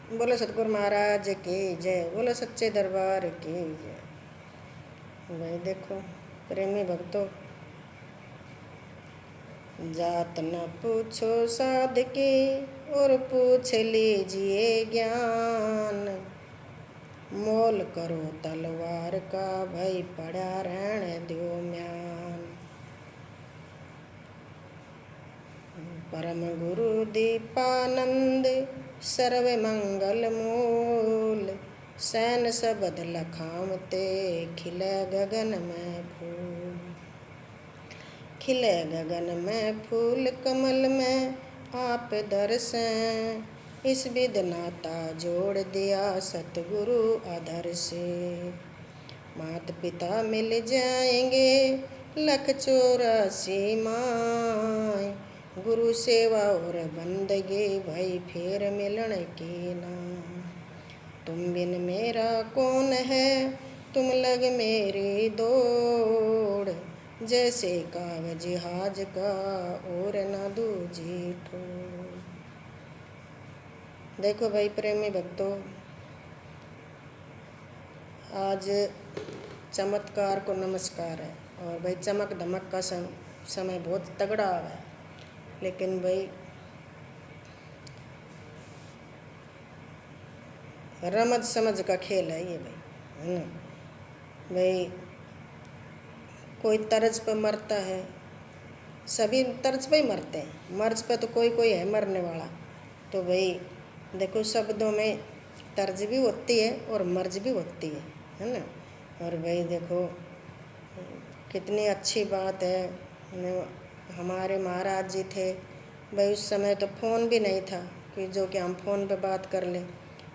बोलो सतगुरु महाराज की जय, बोलो सच्चे दरबार की जय। भाई देखो प्रेमी भक्तों, जात न पूछो साध की और पूछ लीजिए ज्ञान। मोल करो तलवार का भाई पड़ा रहने दो म्यान। परम गुरु दीपानंद सर्व मंगल मूल। सैन सबद लखामते खिले गगन में फूल। खिले गगन में फूल कमल में आप दर्शन। इस विध नाता जोड़ दिया सतगुरु आदर से। मात पिता मिल जाएंगे 184 माय। गुरु सेवा और बंदगी भाई फिर मिलन की ना। तुम बिन मेरा कौन है तुम लग मेरी दौड़। जैसे कागज जहाज का और न दूजी ठोर। देखो भाई प्रेमी भक्तों, आज चमत्कार को नमस्कार है। और भाई चमक धमक का समय बहुत तगड़ा है। लेकिन भाई रमज समझ का खेल है ये भाई, है ना। भाई कोई तर्ज पे मरता है, सभी तर्ज पे ही मरते हैं। मर्ज पे तो कोई कोई है मरने वाला। तो भाई देखो शब्दों में तर्ज भी होती है और मर्ज भी होती है ना। और भाई देखो कितनी अच्छी बात है। हमारे महाराज जी थे भाई, उस समय तो फ़ोन भी नहीं था कि जो कि हम फ़ोन पे बात कर लें।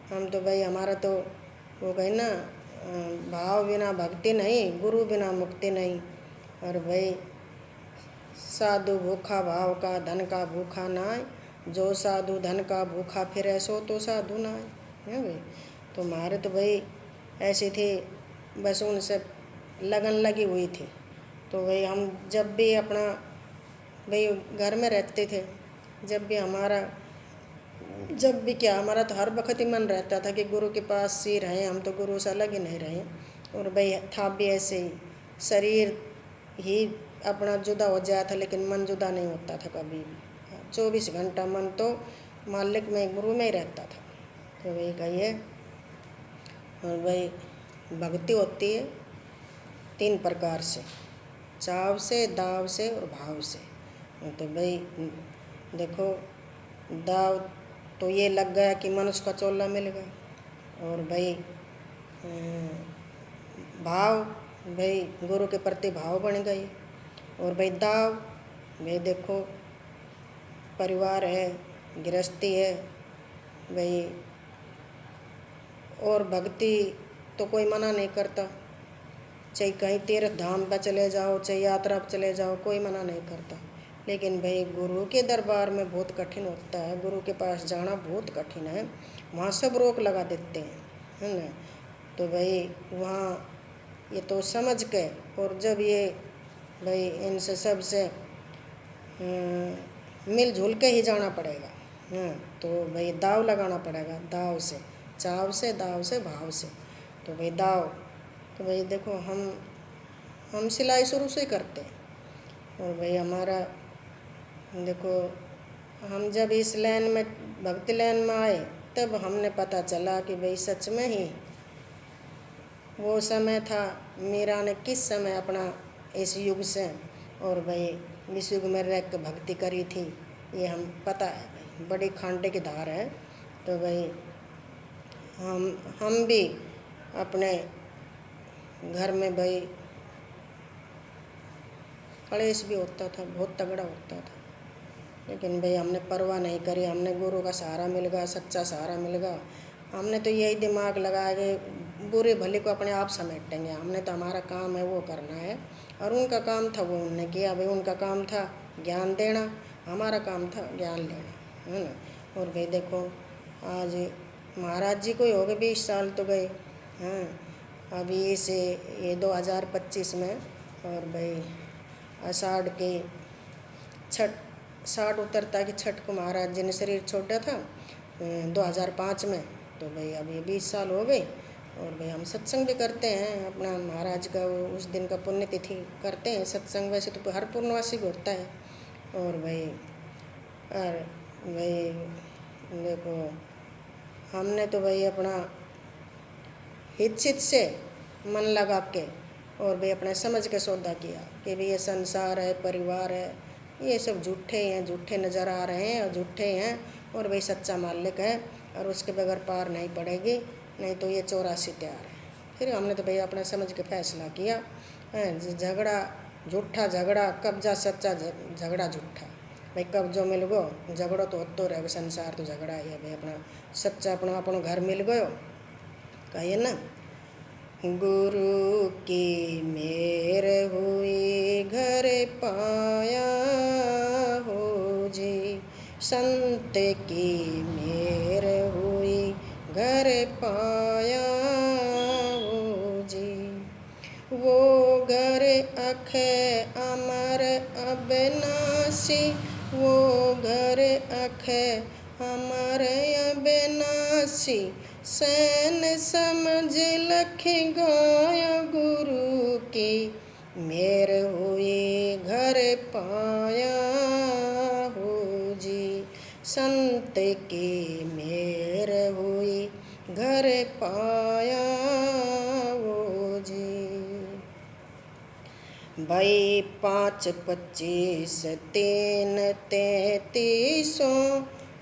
हम तो भाई हमारा तो वो गए ना, भाव बिना भक्ति नहीं, गुरु बिना मुक्ति नहीं। और भाई साधु भूखा भाव का धन का भूखा नाय। जो साधु धन का भूखा फिरे सो तो साधु नाय, है भाई। तो हमारे तो भाई ऐसी थी, बस उनसे लगन लगी हुई थी। तो भाई हम जब भी अपना भाई घर में रहते थे, जब भी क्या हमारा तो हर वक्त ही मन रहता था कि गुरु के पास ही रहें। हम तो गुरु से अलग ही नहीं रहे। और भाई था भी ऐसे ही, शरीर ही अपना जुदा हो जाया था लेकिन मन जुदा नहीं होता था कभी भी। 24 घंटा मन तो मालिक में गुरु में ही रहता था। तो वही कहिए। और भाई भक्ति होती है 3 प्रकार से, चाव से, दाव से और भाव से। तो भाई देखो दाव तो ये लग गया कि मनुष्य का चोला मिल गया। और भाई भाव भाई गुरु के प्रति भाव बन गई। और भाई दाव भाई देखो परिवार है, गृहस्थी है भाई। और भक्ति तो कोई मना नहीं करता, चाहे कहीं तीर्थ धाम पर चले जाओ, चाहे यात्रा पर चले जाओ, कोई मना नहीं करता। लेकिन भाई गुरु के दरबार में बहुत कठिन होता है। गुरु के पास जाना बहुत कठिन है। वहाँ सब रोक लगा देते हैं, है ना। तो भाई वहाँ ये तो समझ के, और जब ये भाई इनसे सबसे मिलजुल के ही जाना पड़ेगा। हाँ, तो भाई दाव लगाना पड़ेगा, दाव से, चाव से, दाव से, भाव से। तो भाई दाव तो भाई देखो हम सिलाई शुरू से करते हैं। और भाई हमारा देखो हम जब इस लाइन में भक्ति लाइन में आए तब हमने पता चला कि भाई सच में ही वो समय था। मीरा ने किस समय अपना इस युग से और भाई इस युग में रह कर भक्ति करी थी, ये हम पता है भाई। बड़ी खांडे की धार है। तो भाई हम भी अपने घर में भाई कलेश भी होता था, बहुत तगड़ा होता था। लेकिन भाई हमने परवाह नहीं करी। हमने गुरु का सहारा मिल गया, सच्चा सहारा मिल गया। हमने तो यही दिमाग लगाया कि बुरे भले को अपने आप समेटेंगे। हमने तो हमारा काम है वो करना है। और उनका काम था वो उन्होंने किया भाई। उनका काम था ज्ञान देना, हमारा काम था ज्ञान लेना, है ना। और भाई देखो आज महाराज जी को ही हो गए 20 साल तो गए हैं अभी से, ये 2025 में। और भाई आषाढ़ के छठ, साठ उतरता कि छठ को महाराज जी ने शरीर छोड़ा था 2005 में। तो भाई अब ये 20 साल हो गए। और भाई हम सत्संग भी करते हैं, अपना महाराज का उस दिन का पुण्यतिथि करते हैं सत्संग। वैसे तो हर पूर्णवासी को होता है। और भाई देखो, हमने तो भाई अपना हित से मन लगा के और भाई अपने समझ के सौदा किया कि भाई ये संसार है, परिवार है, ये सब झूठे हैं, झूठे नज़र आ रहे हैं और झूठे हैं। और भाई सच्चा मालिक है और उसके बगैर पार नहीं पड़ेगी, नहीं तो ये 84 तैयार है। फिर हमने तो भाई अपना समझ के फैसला किया है। झगड़ा झूठा, झगड़ा कब्जा सच्चा, झगड़ा झूठा। भाई कब्जो मिल गो, झगड़ो तो होतो रहेगा। संसार तो झगड़ा ही है भाई। अपना सच्चा अपना घर मिल गयो, कहिए ना, गुरु की मेर हुई घर पाया हो जी, संत की मेर हुई घर पाया हो जी। वो घर अख अमर अविनाशी, वो घर अख अमर अविनाशी, सैन समझ लख गाय गुरु की मेर हुई घर पाया हो जी, संत की मेर हुई घर पाया हो जी। भाई 5 25 3 33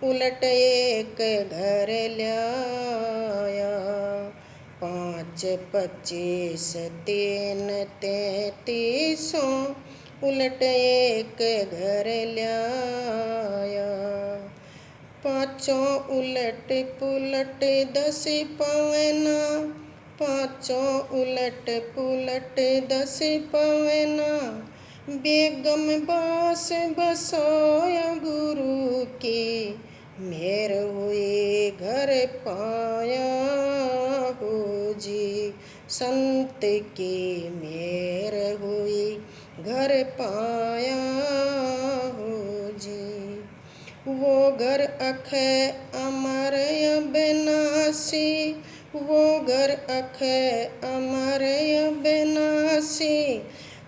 उलट एक घर ल्याया। 5 25 3 33 उलट एक घर ल्याया। पाँचों उलट पुलट 10 पवना, पाँचों उलट पुलट 10 पवना, बेगम बास बसोया गुरु की मेर हुई घर पाया हो जी, संत की मेर हुई घर पाया हो जी। वो घर अख अमर अविनाशी, वो घर अख अमर अविनाशी,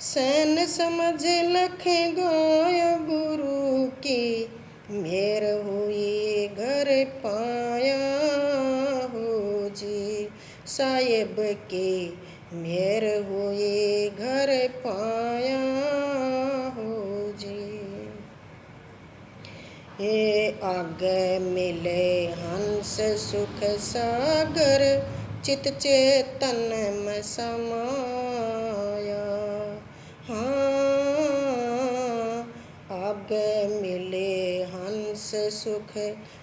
सैन समझ लख गाय गुरु की मेर हुई घर पाया हो जी, साहिब की मेर हुई घर पाया हो जी। हे आगे मिले हंस सुख सागर, चित चेतन में समाया। हाँ, आगे मिले हंस सुख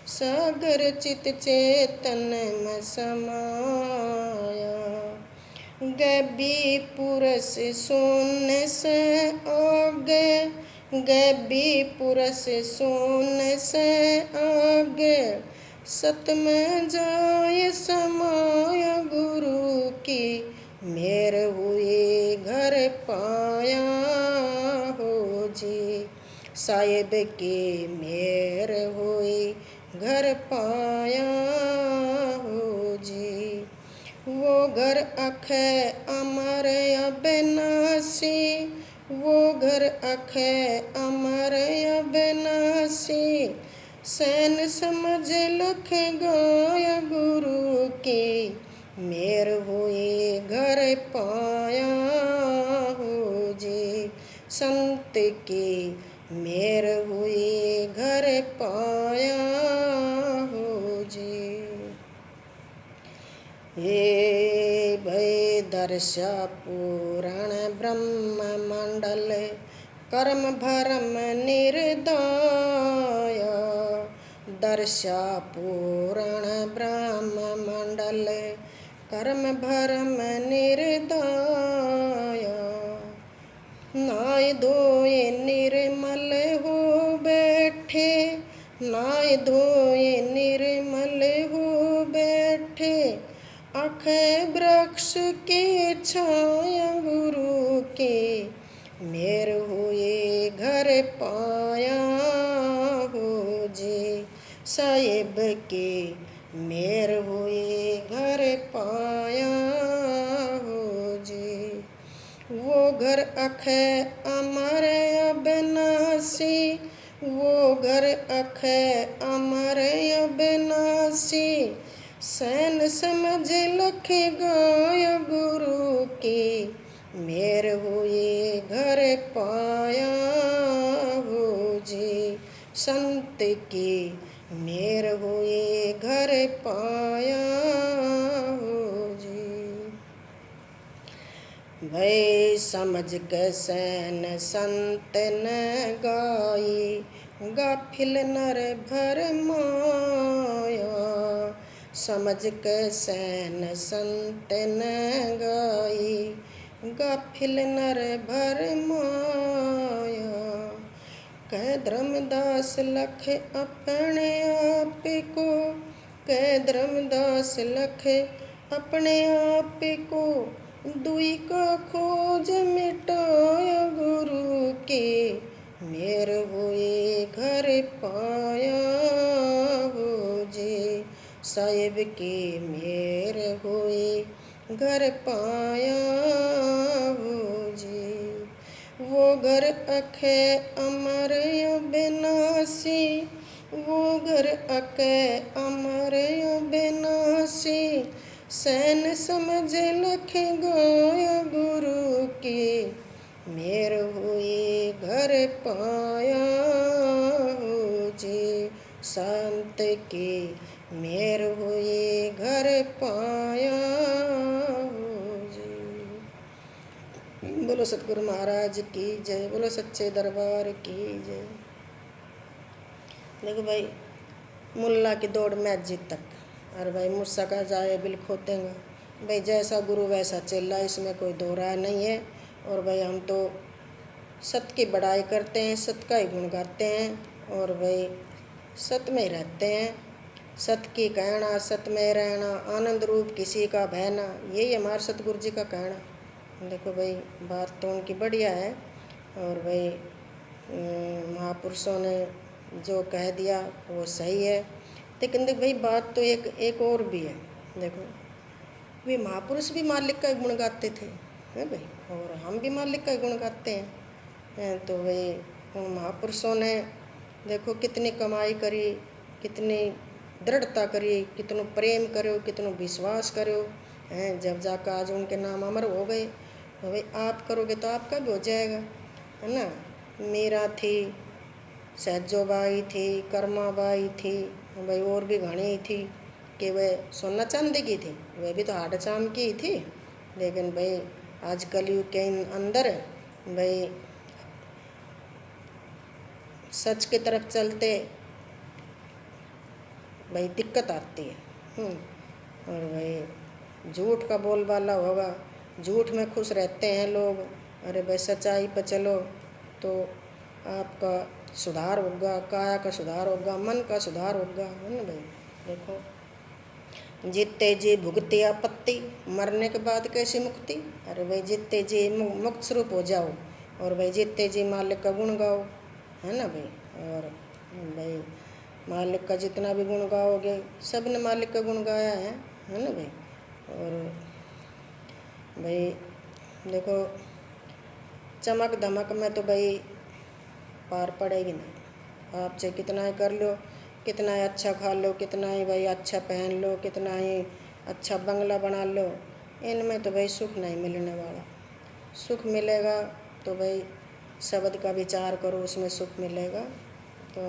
सागर, चित चेतन में समाया। गैबी पुरस सोने से आगे, गैबी पुरस सोने से आगे, सत में जाए समाय गुरु की मेर हुई घर पाया हो जी, साहिब की मेर हुई घर पाया हो जी। वो घर अख अमर अविनाशी, वो घर अख अमर अविनाशी, सैन समझ लख गाय गुरु की मेर हुई घर पाया हो जी, संत की मेर हुई घर पाया हो जी। हे भय दर्शा पुराण ब्रह्म मंडल, कर्म भरम निर्दय, दर्शा पुराण ब्रह्म मंडल, कर्म भरम निर्दय, नाय धोए निर्मल हो बैठे, नाय धोए निर्मल हो बैठे, अख वृक्ष के छाया गुरु के मेर हुए घर पाया हो जी, साहिब के मेर हुए घर पाया हो जी। वो घर अखे अमर अबनासी, वो घर अखे अमर अबनासी, सैन समझ लख गाय गुरु की, मेर हुए घर पाया हो जी। संत की मेर हुए घर पाया हो जी। भई समझ के सैन संत न गाई, गाफिल नर भर माया। समझ के सैन संत न गाई, गाफिल नर भर माया। कह धर्मदास लख अपने आप को, कह धर्मदास लख अपने आप को, दुई का खोज मिटाया गुरु के, मेर हुए घर पाया हो जी। साहिब के मेर हुए घर पाया हो जी। वो घर अखे अमर अबनासी, वो घर अखे अमर अबनासी, सैन समझ लख गाय गुरु की, मेर हुए घर पाया हो जी। संत की मेर हुए घर पाया हो जी। बोलो सतगुरु महाराज की जय, बोलो सच्चे दरबार की जय। देखो भाई, मुल्ला की दौड़ मस्जिद तक, और भाई मूसा का जाए बिल खोतेंगा। भाई जैसा गुरु वैसा चेला, इसमें कोई दो राय नहीं है। और भाई हम तो सत की बड़ाई करते हैं, सत का ही गुण गाते हैं, और भाई सत में ही रहते हैं। सत की कहना, सत में रहना, आनंद रूप किसी का बहना, यही हमारे सतगुरु जी का कहना। देखो भाई बात तो उनकी बढ़िया है, और भाई महापुरुषों ने जो कह दिया वो सही है। लेकिन देख भाई बात तो एक और भी है। देखो वे महापुरुष भी मालिक का गुण गाते थे, है भाई, और हम भी मालिक का गुण गाते हैं। तो भाई उन महापुरुषों ने देखो कितनी कमाई करी, कितनी दृढ़ता करी, कितनो प्रेम करो, कितनो विश्वास करो, हैं। जब जाकर आज उनके नाम अमर हो गए, तो भाई आप करोगे तो आपका भी हो जाएगा, है ना। मीरा थी, सहजोबाई थी, कर्माबाई थी, भाई और भी घनी थी कि वह सोना चांदी की थी, वह भी तो हाड़ चाम की ही थी। लेकिन भाई आज कलयुग के अंदर भाई सच की तरफ चलते भाई दिक्कत आती है। और भाई झूठ का बोलबाला होगा, झूठ में खुश रहते हैं लोग। अरे भाई सच्चाई पर चलो तो आपका सुधार होगा, काया का सुधार होगा, मन का सुधार होगा, है ना भाई। देखो जीते जी भुगती आपत्ति, मरने के बाद कैसी मुक्ति। अरे भाई जीते जी मुक्त स्वरूप हो जाओ, और भाई जीते जी मालिक का गुण गाओ, है ना भाई। और भाई मालिक का जितना भी गुण गाओगे, सब ने मालिक का गुण गाया है ना भाई। और भाई देखो चमक धमक में तो भाई पार पड़ेगी नहीं। आप चाहे कितना ही कर लो, कितना ही अच्छा खा लो, कितना ही भाई अच्छा पहन लो, कितना ही अच्छा बंगला बना लो, इनमें तो भाई सुख नहीं मिलने वाला। सुख मिलेगा तो भाई शब्द का विचार करो, उसमें सुख मिलेगा, तो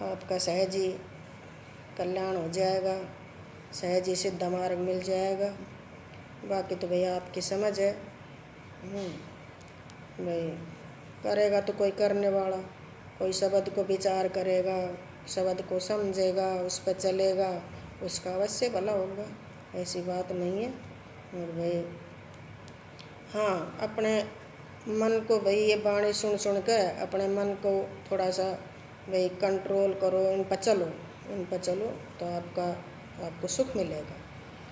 आपका सहज ही कल्याण हो जाएगा, सहज ही सिद्ध मार्ग मिल जाएगा। बाकी तो भाई आपकी समझ है। भाई करेगा तो कोई करने वाला, कोई शब्द को विचार करेगा, शब्द को समझेगा, उस पर चलेगा, उसका अवश्य भला होगा, ऐसी बात नहीं है। और भाई हाँ, अपने मन को भाई ये बाणी सुन सुन के अपने मन को थोड़ा सा भाई कंट्रोल करो, इन पर चलो तो आपको सुख मिलेगा,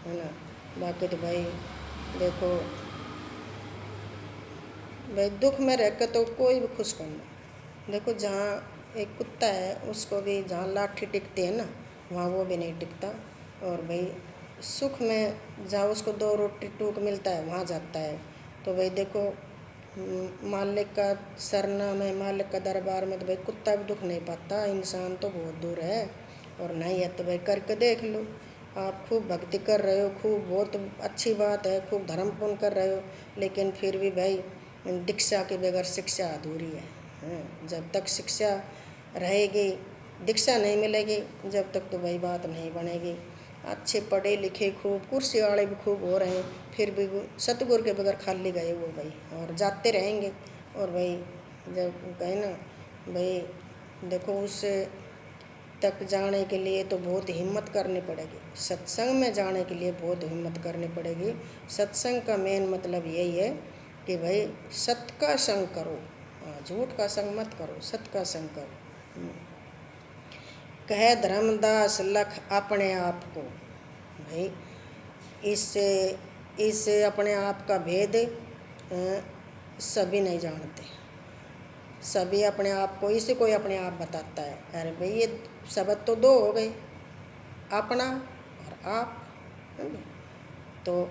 है ना। बाकी तो भाई देखो भाई दुख में रह कर तो कोई भी खुश करना। देखो जहाँ एक कुत्ता है, उसको भी जहाँ लाठी टिकती है ना, वहाँ वो भी नहीं टिकता। और भाई सुख में जहाँ उसको 2 रोटी टूक मिलता है वहाँ जाता है। तो भाई देखो, मालिक का सरनाम है, मालिक का दरबार में तो भाई कुत्ता भी दुख नहीं पाता, इंसान तो बहुत दूर है। और नहीं है तो भाई करके देख लो। आप खूब भक्ति कर रहे हो, खूब, बहुत अच्छी बात है, खूब धर्म पुण्य कर रहे हो, लेकिन फिर भी भाई दीक्षा के बगैर शिक्षा अधूरी है। जब तक शिक्षा रहेगी, दीक्षा नहीं मिलेगी, जब तक तो भाई बात नहीं बनेगी। अच्छे पढ़े लिखे खूब कुर्सी वाले भी खूब हो रहे हैं, फिर भी सतगुरु के बगैर खाली गए वो भाई, और जाते रहेंगे। और भाई जब कहे ना भाई, देखो उस तक जाने के लिए तो बहुत हिम्मत करनी पड़ेगी। सत्संग में जाने के लिए बहुत हिम्मत करनी पड़ेगी। सत्संग का मेन मतलब यही है कि भाई सत्य का संग करो, झूठ का संग मत करो, सत्य का संग करो। कहे धर्मदास लख अपने आप को, भाई इससे इससे अपने आप का भेद सभी नहीं जानते। सभी अपने आप को, इसे कोई अपने आप बताता है। अरे भाई ये शब्द तो 2 हो गए, अपना और आप। तो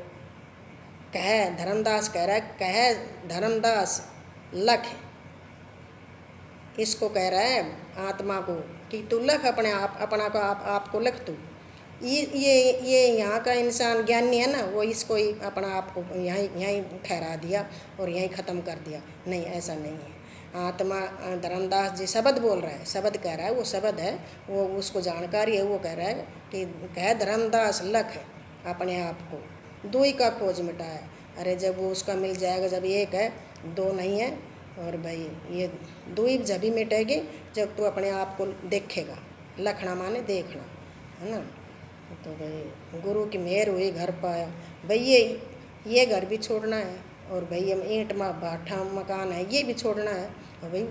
कहे धर्मदास कह रहा है, कहे धर्मदास लख, इसको कह रहा है आत्मा को कि तू लख अपने आप, अपना को आप को लख तू। ये यहाँ का इंसान ज्ञानी है ना, वो इसको ही अपना आप को यहीं ठहरा दिया और यहीं ख़त्म कर दिया। नहीं, ऐसा नहीं है। आत्मा, धर्मदास जी शब्द बोल रहा है, शब्द कह रहा है, वो शब्द है, वो उसको जानकारी है। वो कह रहा है कि कह धर्मदास लख अपने आप को, 2 ही का खोज मिटाया। अरे जब वो उसका मिल जाएगा, जब एक है 2 नहीं है। और भाई ये 2 ही जब ही मिटेगी जब तू अपने आप को देखेगा। लखना माने देखना, है ना। तो भाई गुरु की मेहर हुई, घर पाया। भाई ये घर भी छोड़ना है, और भाई हम ईंट भाठा मकान है ये भी छोड़ना है। और भाई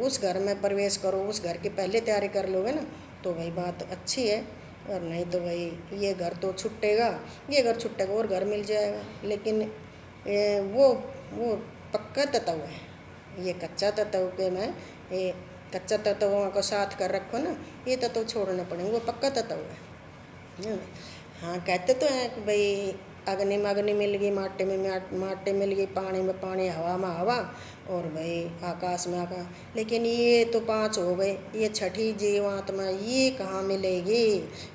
उस घर में प्रवेश करो, उस घर की पहले तैयारी कर लोगे ना तो भाई बात अच्छी है। और नहीं तो भाई ये घर तो छुट्टेगा, ये घर छुट्टेगा और घर मिल जाएगा। लेकिन वो पक्का तत्व है, ये कच्चा तत्व के में, ये कच्चा तत्वों को साथ कर रखो ना, ये तत्व छोड़ने पड़ेंगे, वो पक्का तत्व है। हाँ, कहते तो हैं कि भाई अग्नि में अग्नि मिल गई, माटे में माटे मिल गई, पानी में पानी, हवा में हवा, और भाई आकाश में आकाश। लेकिन ये तो 5 हो गए, ये छठी जीवात्मा ये कहाँ मिलेगी।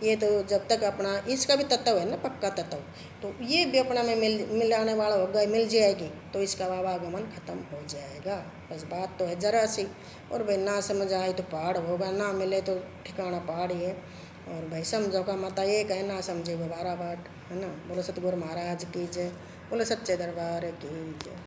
ये तो जब तक अपना, इसका भी तत्व है ना, पक्का तत्व, तो ये भी अपना में मिलाने वाला होगा, मिल जाएगी तो इसका आवागमन खत्म हो जाएगा। बस बात तो है जरा सी। और भाई ना समझ आए तो पहाड़ होगा, ना मिले तो ठिकाना पहाड़ ही है। और भाई समझो का मत एक है, ना समझे वो 12 बाट, है ना। बोलो सतगुरु महाराज की जय, बोलो सच्चे दरबार की जय।